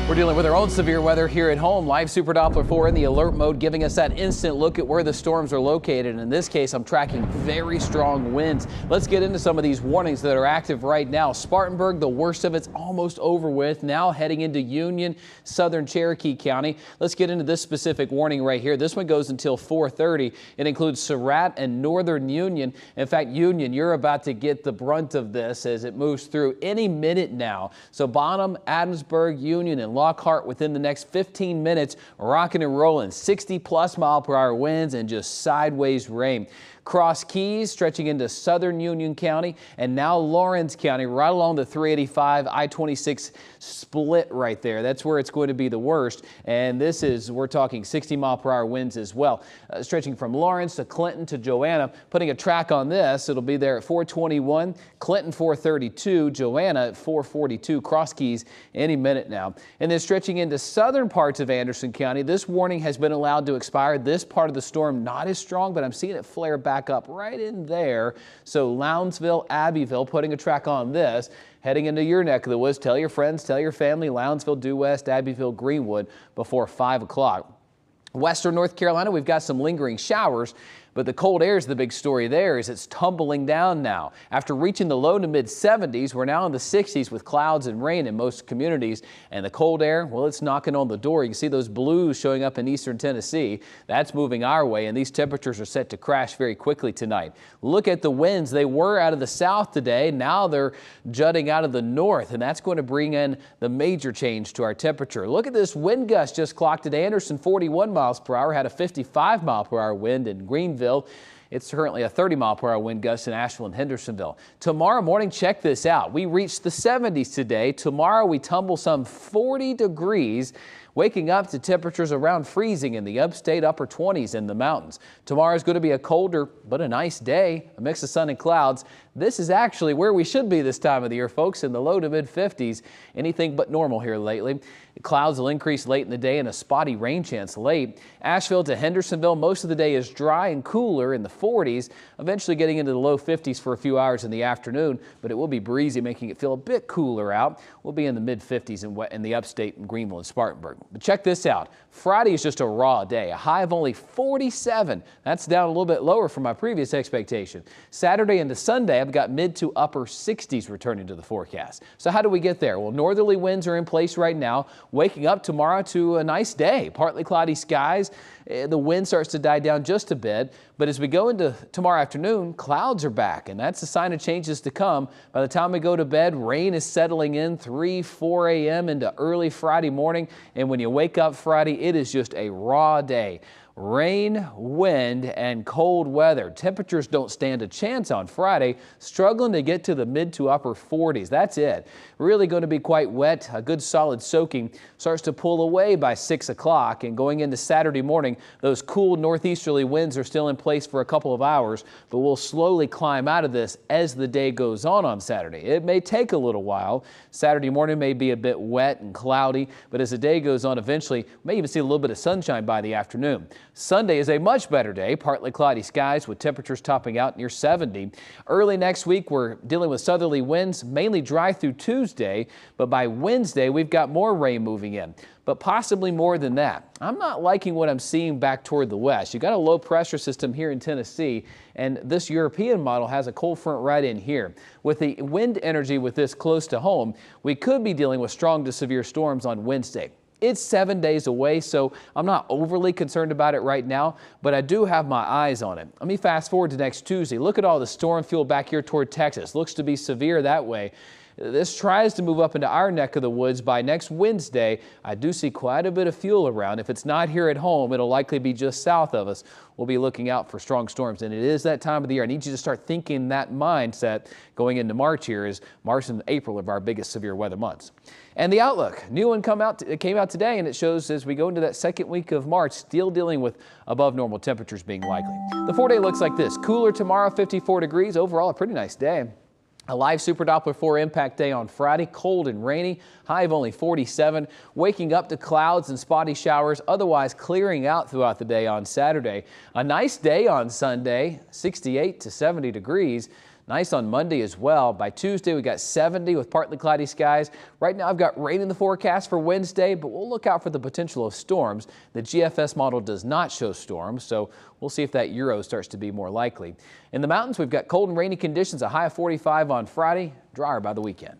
We're dealing with our own severe weather here at home. Live Super Doppler 4 in the alert mode, giving us that instant look at where the storms are located. In this case, I'm tracking very strong winds. Let's get into some of these warnings that are active right now. Spartanburg, the worst of it's almost over with. Now heading into Union, southern Cherokee County. Let's get into this specific warning right here. This one goes until 4:30. It includes Surratt and northern Union. In fact, Union, you're about to get the brunt of this as it moves through any minute now. So Bonham, Adamsburg, Union, and Lockhart within the next 15 minutes, rocking and rolling, 60+ mile-per-hour winds and just sideways rain. Cross Keys stretching into southern Union County and now Lawrence County right along the 385 I-26 split right there. That's where it's going to be the worst. And this is, we're talking 60 mile-per-hour winds as well. Stretching from Lawrence to Clinton to Joanna. Putting a track on this, it'll be there at 421, Clinton 432, Joanna at 442, Cross Keys any minute now. And then stretching into southern parts of Anderson County, this warning has been allowed to expire. This part of the storm not as strong, but I'm seeing it flare back up right in there. So Lounsville, Abbeville, putting a track on this. Heading into your neck of the woods, tell your friends, tell your family, Lounsville, Due West, Abbeville, Greenwood before 5 o'clock. Western North Carolina, we've got some lingering showers. But the cold air is the big story there as it's tumbling down now. After reaching the low to mid 70s, we're now in the 60s with clouds and rain in most communities. And the cold air, well, it's knocking on the door. You can see those blues showing up in eastern Tennessee. That's moving our way, and these temperatures are set to crash very quickly tonight. Look at the winds. They were out of the south today. Now they're jutting out of the north, and that's going to bring in the major change to our temperature. Look at this wind gust just clocked at Anderson, 41 miles per hour, had a 55 mile per hour wind in Greenville. It's currently a 30 mile per hour wind gust in Asheville and Hendersonville. Tomorrow morning, check this out. We reached the 70s today. Tomorrow we tumble some 40 degrees, waking up to temperatures around freezing in the upstate, upper 20s in the mountains. Tomorrow is going to be a colder but a nice day, a mix of sun and clouds. This is actually where we should be this time of the year, folks, in the low to mid 50s. Anything but normal here lately. Clouds will increase late in the day and a spotty rain chance late. Asheville to Hendersonville, most of the day is dry and cooler in the 40s, eventually getting into the low 50s for a few hours in the afternoon, but it will be breezy, making it feel a bit cooler out. We'll be in the mid 50s in the upstate in Greenville and Spartanburg. But check this out. Friday is just a raw day, a high of only 47. That's down a little bit lower from my previous expectation. Saturday into Sunday, I've got mid to upper 60s returning to the forecast. So how do we get there? Well, northerly winds are in place right now. Waking up tomorrow to a nice day, partly cloudy skies. The wind starts to die down just a bit, but as we go into tomorrow afternoon, clouds are back, and that's a sign of changes to come. By the time we go to bed, rain is settling in 3, 4 a.m. into early Friday morning, and when you wake up Friday, it is just a raw day. Rain, wind, and cold weather. Temperatures don't stand a chance on Friday, struggling to get to the mid to upper 40s. That's it. Really going to be quite wet. A good solid soaking starts to pull away by 6 o'clock, and going into Saturday morning, those cool northeasterly winds are still in place for a couple of hours, but we'll slowly climb out of this as the day goes on Saturday. It may take a little while. Saturday morning may be a bit wet and cloudy, but as the day goes on, eventually may even see a little bit of sunshine by the afternoon. Sunday is a much better day, partly cloudy skies with temperatures topping out near 70. Early next week, we're dealing with southerly winds, mainly dry through Tuesday, but by Wednesday, we've got more rain moving in, but possibly more than that. I'm not liking what I'm seeing back toward the west. You've got a low pressure system here in Tennessee, and this European model has a cold front right in here. With the wind energy with this close to home, we could be dealing with strong to severe storms on Wednesday. It's 7 days away, so I'm not overly concerned about it right now, but I do have my eyes on it. Let me fast forward to next Tuesday. Look at all the storm fuel back here toward Texas. Looks to be severe that way. This tries to move up into our neck of the woods by next Wednesday. I do see quite a bit of fuel around. If it's not here at home, it'll likely be just south of us. We'll be looking out for strong storms, and it is that time of the year. I need you to start thinking that mindset going into March here, as March and April are our biggest severe weather months. And the outlook, new one came out today, and it shows as we go into that second week of March, still dealing with above normal temperatures being likely. The 4-day looks like this. Cooler tomorrow, 54 degrees. Overall, a pretty nice day. A live Super Doppler 4 impact day on Friday, cold and rainy, high of only 47, waking up to clouds and spotty showers, otherwise clearing out throughout the day on Saturday. A nice day on Sunday, 68 to 70 degrees. Nice on Monday as well. By Tuesday, we got 70 with partly cloudy skies. Right now, I've got rain in the forecast for Wednesday, but we'll look out for the potential of storms. The GFS model does not show storms, so we'll see if that Euro starts to be more likely. In the mountains, we've got cold and rainy conditions, a high of 45 on Friday, drier by the weekend.